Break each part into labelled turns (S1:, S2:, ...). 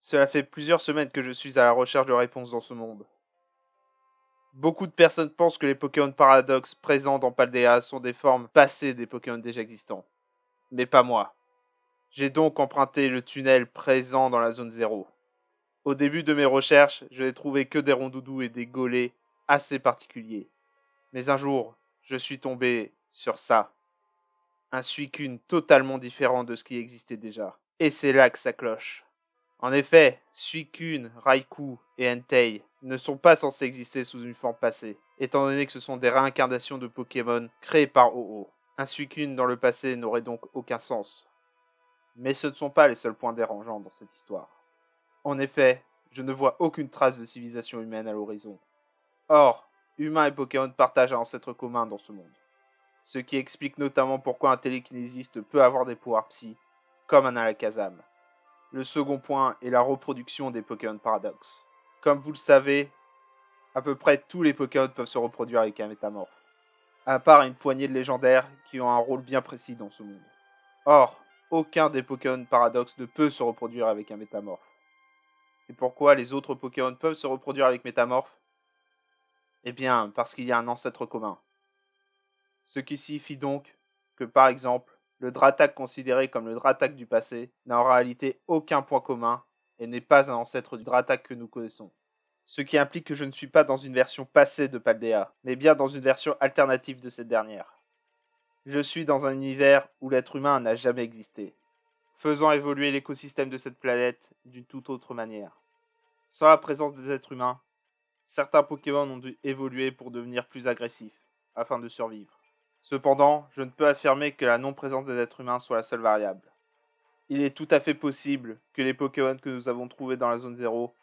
S1: Cela fait plusieurs semaines que je suis à la recherche de réponses dans ce monde. Beaucoup de personnes pensent que les Pokémon Paradox présents dans Paldea sont des formes passées des Pokémon déjà existants. Mais pas moi. J'ai donc emprunté le tunnel présent dans la zone 0. Au début de mes recherches, je n'ai trouvé que des rondoudous et des golets assez particuliers. Mais un jour, je suis tombé sur ça. Un Suicune totalement différent de ce qui existait déjà. Et c'est là que ça cloche. En effet, Suicune, Raikou et Entei ne sont pas censés exister sous une forme passée, étant donné que ce sont des réincarnations de Pokémon créées par OO. Un Suicune dans le passé n'aurait donc aucun sens. Mais ce ne sont pas les seuls points dérangeants dans cette histoire. En effet, je ne vois aucune trace de civilisation humaine à l'horizon. Or, humains et Pokémon partagent un ancêtre commun dans ce monde. Ce qui explique notamment pourquoi un télékinésiste peut avoir des pouvoirs psy, comme un Alakazam. Le second point est la reproduction des Pokémon Paradox. Comme vous le savez, à peu près tous les Pokémon peuvent se reproduire avec un métamorphe. À part une poignée de légendaires qui ont un rôle bien précis dans ce monde. Or, aucun des Pokémon Paradox ne peut se reproduire avec un métamorphe. Et pourquoi les autres Pokémon peuvent se reproduire avec métamorphe? Eh bien, parce qu'il y a un ancêtre commun. Ce qui signifie donc que, par exemple, le Dratak considéré comme le Dratak du passé n'a en réalité aucun point commun et n'est pas un ancêtre du Dratak que nous connaissons. Ce qui implique que je ne suis pas dans une version passée de Paldea, mais bien dans une version alternative de cette dernière. Je suis dans un univers où l'être humain n'a jamais existé, faisant évoluer l'écosystème de cette planète d'une toute autre manière. Sans la présence des êtres humains, certains Pokémon ont dû évoluer pour devenir plus agressifs, afin de survivre. Cependant, je ne peux affirmer que la non-présence des êtres humains soit la seule variable. Il est tout à fait possible que les Pokémon que nous avons trouvés dans la zone 0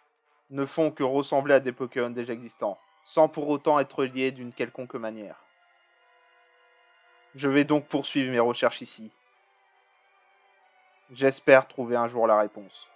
S1: ne font que ressembler à des Pokémon déjà existants, sans pour autant être liés d'une quelconque manière. Je vais donc poursuivre mes recherches ici. J'espère trouver un jour la réponse.